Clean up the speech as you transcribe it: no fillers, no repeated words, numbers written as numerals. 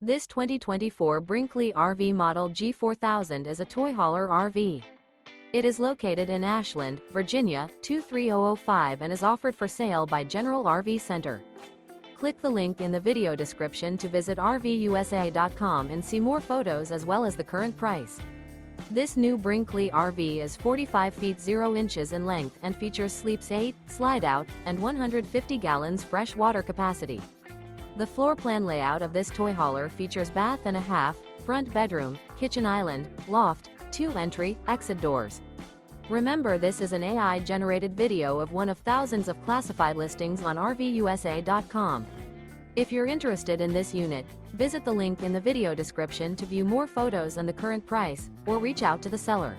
This 2024 Brinkley RV Model G 4000 is a toy hauler RV. It is located in Ashland, Virginia, 23005 and is offered for sale by General RV Center. Click the link in the video description to visit RVUSA.com and see more photos as well as the current price. This new Brinkley RV is 45 feet 0 inches in length and features sleeps 8, slide-out, and 150 gallons fresh water capacity. The floor plan layout of this toy hauler features bath and a half, front bedroom, kitchen island, loft, 2 entry, exit doors. Remember, this is an AI-generated video of one of thousands of classified listings on RVUSA.com. If you're interested in this unit, visit the link in the video description to view more photos and the current price, or reach out to the seller.